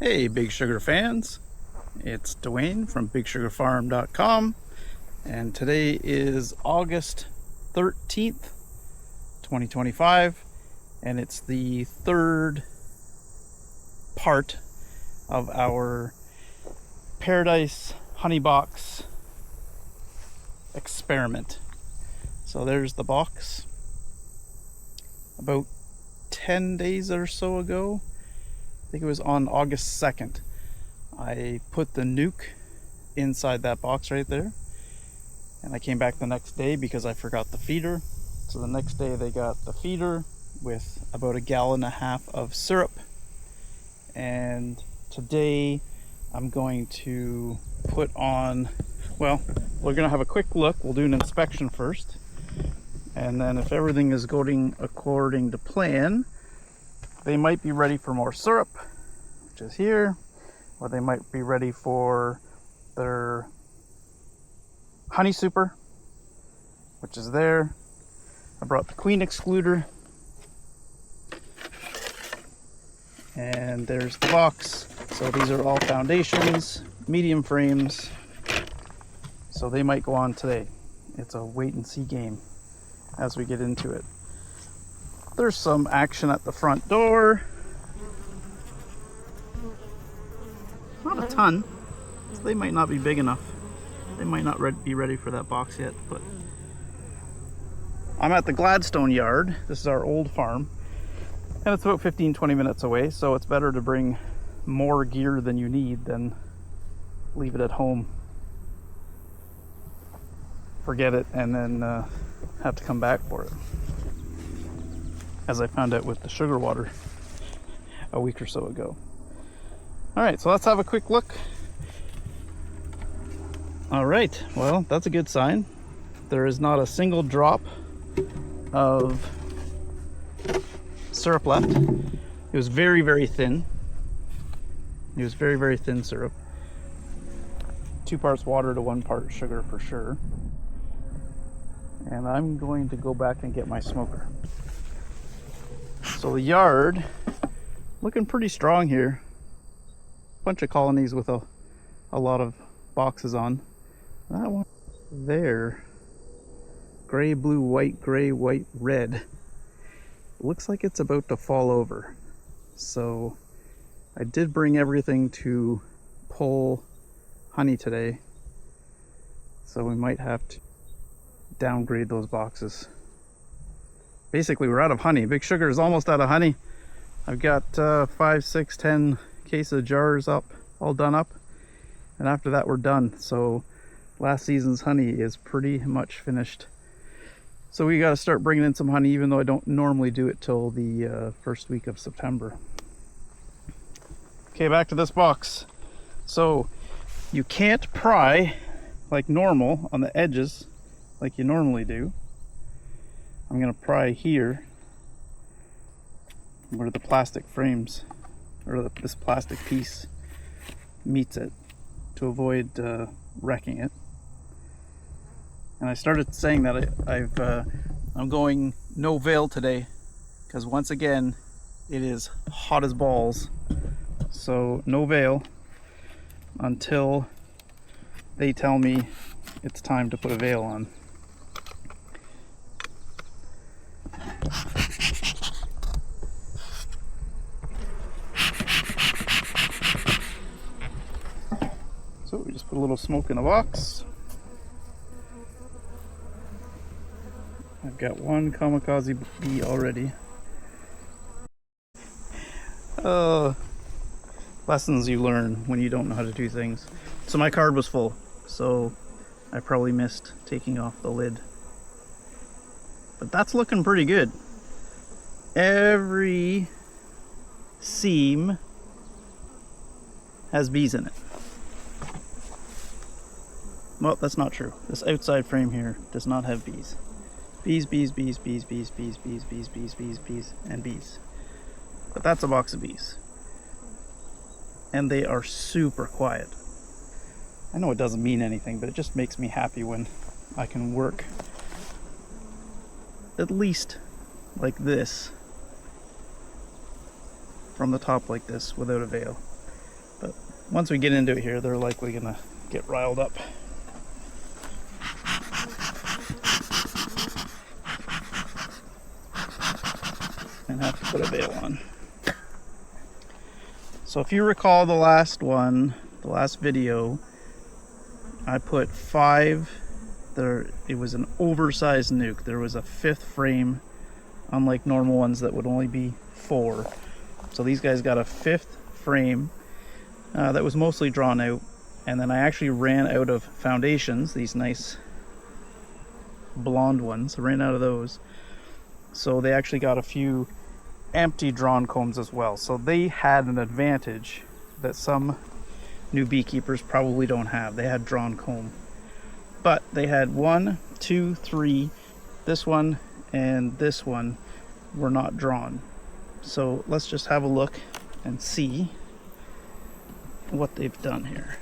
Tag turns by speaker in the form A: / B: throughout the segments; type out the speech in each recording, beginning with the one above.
A: Hey Big Sugar fans, it's Dwayne from BigSugarFarm.com, and today is August 13th, 2025, and it's the third part of our Paradise Honey Box experiment. So there's the box. About 10 days or so ago, I think it was on August 2nd, I put the nuke inside that box right there, and I came back the next day because I forgot the feeder. So the next day they got the feeder with about 1.5 gallons of syrup, and today I'm going to put on, well, we're going to have a quick look. We'll do an inspection first, and then if everything is going according to plan, they might be ready for more syrup, which is here, or they might be ready for their honey super, which is there. I brought the queen excluder, and there's the box. So these are all foundations, medium frames, so they might go on today. It's a wait and see game as we get into it. There's some action at the front door. Not a ton, so they might not be big enough. They might not be ready for that box yet, but I'm at the Gladstone yard. This is our old farm, and it's about 15-20 minutes away, so it's better to bring more gear than you need than leave it at home, forget it, and then have to come back for it, as I found out with the sugar water a week or so ago. All right, so let's have a quick look. All right, well, that's a good sign. There is not a single drop of syrup left. It was very, very thin. It was very, very thin syrup. 2 parts water to 1 part sugar for sure. And I'm going to go back and get my smoker. So the yard, looking pretty strong here. Bunch of colonies with a lot of boxes on. That one there, gray, blue, white, gray, white, red, looks like it's about to fall over. So I did bring everything to pull honey today, so we might have to downgrade those boxes. Basically, we're out of honey. Big Sugar is almost out of honey. I've got 5, 6, 10 case of jars up, all done up, and after that we're done. So last season's honey is pretty much finished. So we got to start bringing in some honey, even though I don't normally do it till the first week of September. Okay, back to this box. So you can't pry like normal on the edges like you normally do. I'm gonna pry here where the plastic frames, or this plastic piece meets it, to avoid wrecking it. And I started saying that I'm going no veil today, because once again it is hot as balls. So no veil until they tell me it's time to put a veil on. So we just put a little smoke in the box. I've got 1 kamikaze bee already. Lessons you learn when you don't know how to do things. So my card was full, so I probably missed taking off the lid. But that's looking pretty good. Every seam has bees in it. Well, that's not true. This outside frame here does not have bees. Bees, bees, bees, bees, bees, bees, bees, bees, bees, bees, bees, and bees. But that's a box of bees. And they are super quiet. I know it doesn't mean anything, but it just makes me happy when I can work at least like this, from the top like this, without a veil. But once we get into it here, they're likely gonna get riled up. And have to put a bail on. So if you recall the last one, the last video, I put 5. It was an oversized nuke. There was a 5th frame, unlike normal ones that would only be 4. So these guys got a 5th frame that was mostly drawn out, and then I actually ran out of foundations, these nice blonde ones. I ran out of those. So they actually got a few empty drawn combs as well. So they had an advantage that some new beekeepers probably don't have. They had drawn comb. But they had 1, 2, 3, this one and this one were not drawn. So let's just have a look and see what they've done here.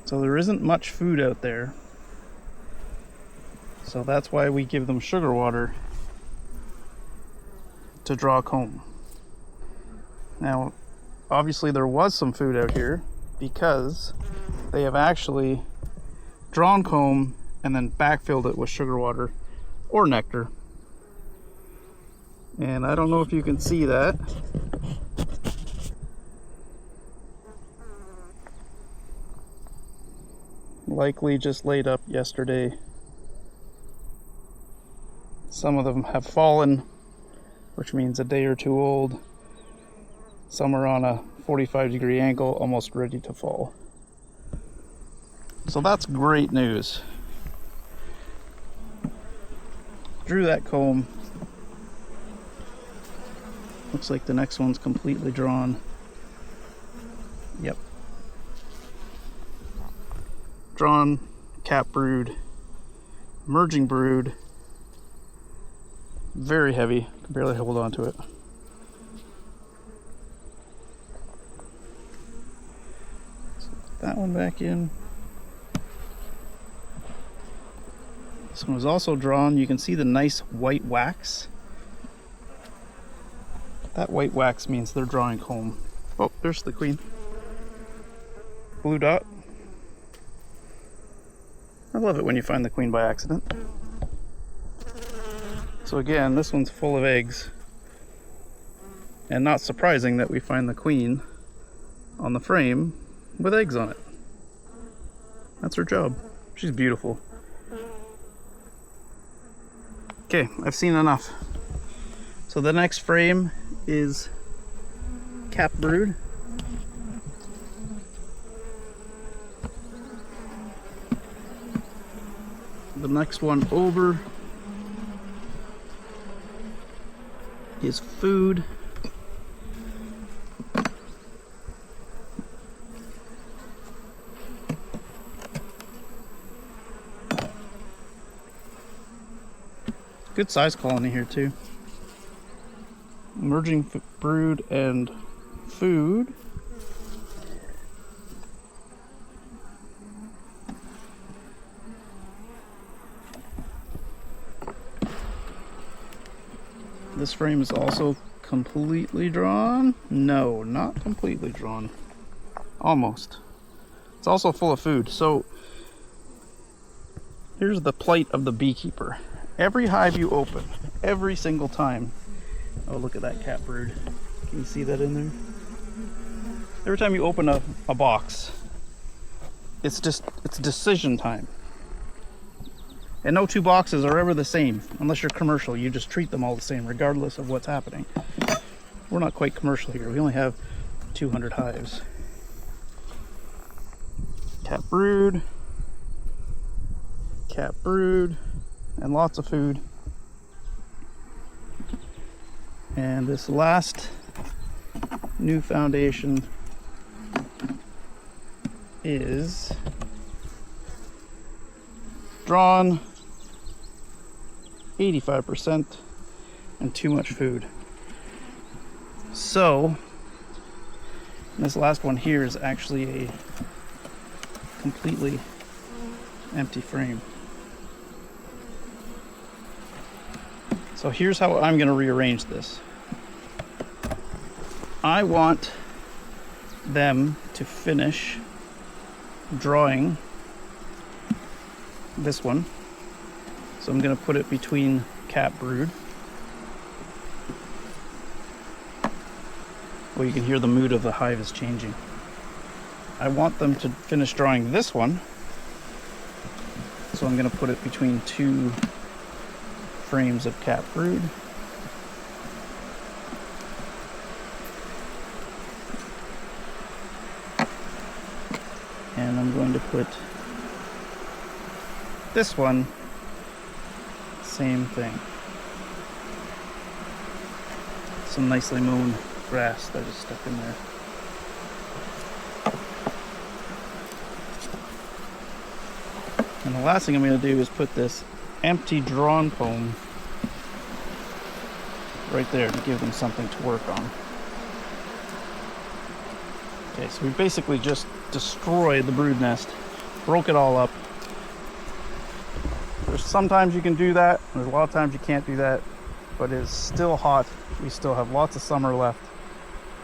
A: So there isn't much food out there. So that's why we give them sugar water to draw comb. Now, obviously there was some food out here because they have actually drawn comb and then backfilled it with sugar water or nectar. And I don't know if you can see that. Likely just laid up yesterday. Some of them have fallen, which means a day or two old. Some are on a 45-degree angle, almost ready to fall. So that's great news. Drew that comb. Looks like the next one's completely drawn. Yep. Drawn, cap brood, emerging brood. Very heavy, can barely hold on to it. So put that one back in. This one was also drawn. You can see the nice white wax. That white wax means they're drawing comb. Oh, there's the queen. Blue dot. I love it when you find the queen by accident. So again, this one's full of eggs. And not surprising that we find the queen on the frame with eggs on it. That's her job. She's beautiful. Okay, I've seen enough. So the next frame is cap brood. The next one over is food. Good size colony here too. Emerging brood and food. This frame is also completely drawn. No, not completely drawn. Almost. It's also full of food. So here's the plight of the beekeeper. Every hive you open, every single time. Oh, look at that cat brood. Can you see that in there? Every time you open a box, it's decision time. And no two boxes are ever the same. Unless you're commercial, you just treat them all the same regardless of what's happening. We're not quite commercial here. We only have 200 hives. Cat brood, and lots of food. And this last new foundation is drawn 85% and too much food. So this last one here is actually a completely empty frame. So here's how I'm going to rearrange this. I want them to finish drawing this one. So I'm going to put it between cat brood. Well, you can hear the mood of the hive is changing. I want them to finish drawing this one. So I'm going to put it between two frames of cat brood. And I'm going to put this one, same thing. Some nicely mown grass that is stuck in there. And the last thing I'm going to do is put this empty drawn comb right there to give them something to work on. Okay, so we basically just destroyed the brood nest, broke it all up. There's sometimes you can do that, there's a lot of times you can't do that, but it's still hot. We still have lots of summer left.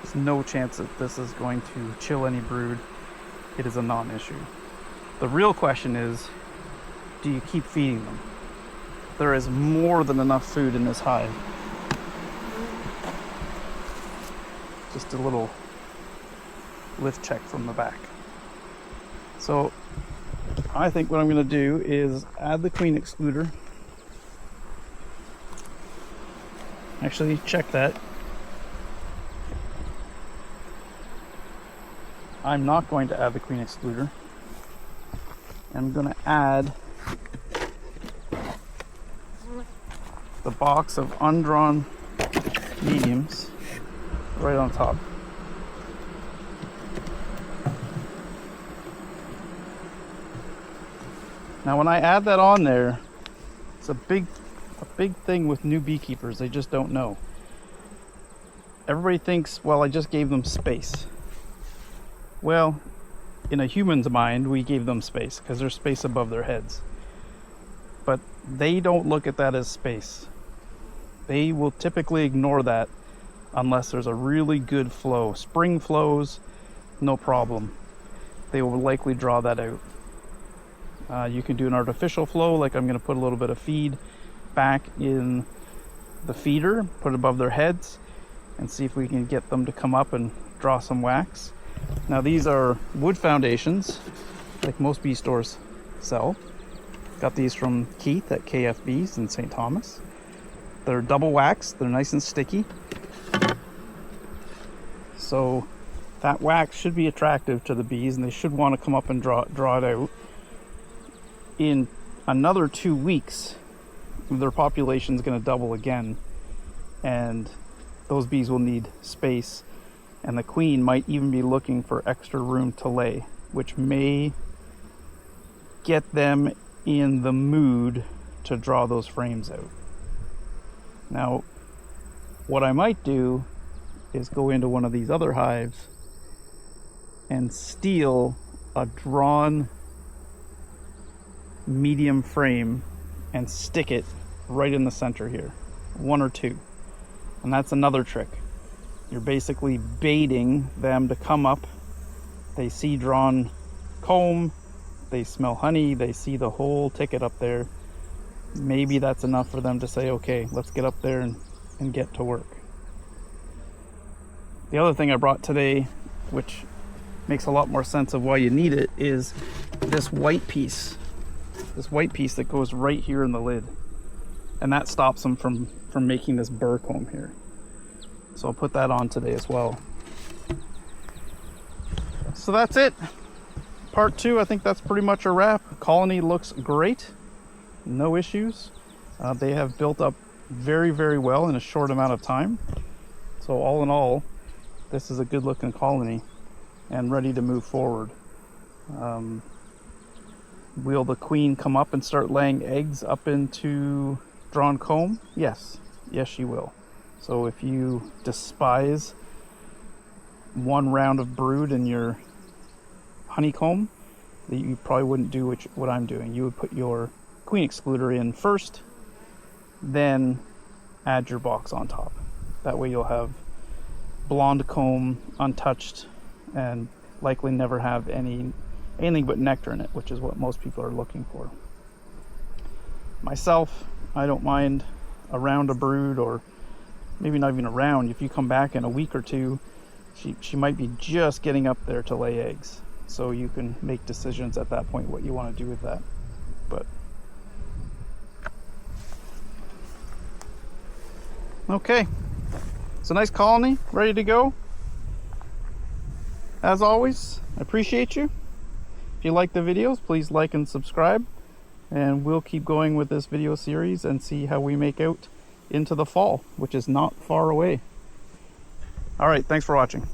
A: There's no chance that this is going to chill any brood. It is a non-issue. The real question is, do you keep feeding them? There is more than enough food in this hive. Just a little lift check from the back. So I think what I'm going to do is add the queen excluder. Actually, check that. I'm not going to add the queen excluder. I'm going to add the box of undrawn mediums right on top. Now when I add that on there, it's a big thing with new beekeepers. They just don't know. Everybody thinks, well, I just gave them space. Well, in a human's mind, we gave them space because there's space above their heads. But they don't look at that as space. They will typically ignore that unless there's a really good flow. Spring flows, no problem. They will likely draw that out. You can do an artificial flow, like I'm going to put a little bit of feed back in the feeder, put it above their heads, and see if we can get them to come up and draw some wax. Now these are wood foundations, like most bee stores sell. Got these from Keith at KFB's in St. Thomas. They're double wax, they're nice and sticky. So that wax should be attractive to the bees and they should want to come up and draw it out. In another 2 weeks, their population is going to double again, and those bees will need space, and the queen might even be looking for extra room to lay, which may get them in the mood to draw those frames out. Now, what I might do is go into one of these other hives and steal a drawn medium frame and stick it right in the center here, 1 or 2. And that's another trick. You're basically baiting them to come up. They see drawn comb, they smell honey, they see the whole ticket up there. Maybe that's enough for them to say, okay, let's get up there and get to work. The other thing I brought today, which makes a lot more sense of why you need it, is this white piece. This white piece that goes right here in the lid. And that stops them from making this burr comb here. So I'll put that on today as well. So that's it. Part 2, I think that's pretty much a wrap. Colony looks great. No issues. They have built up very, very well in a short amount of time. So all in all, this is a good looking colony and ready to move forward. Will the queen come up and start laying eggs up into drawn comb? Yes. Yes, she will. So if you despise one round of brood in your honeycomb, you probably wouldn't do what I'm doing. You would put your queen excluder in first, then add your box on top. That way you'll have blonde comb, untouched, and likely never have anything but nectar in it, which is what most people are looking for. Myself, I don't mind around a brood, or maybe not even around. If you come back in a week or two, she might be just getting up there to lay eggs. So you can make decisions at that point what you want to do with that. But okay, it's a nice colony, ready to go. As always, I appreciate you. If you like the videos, please like and subscribe, and we'll keep going with this video series and see how we make out into the fall, which is not far away. All right, thanks for watching.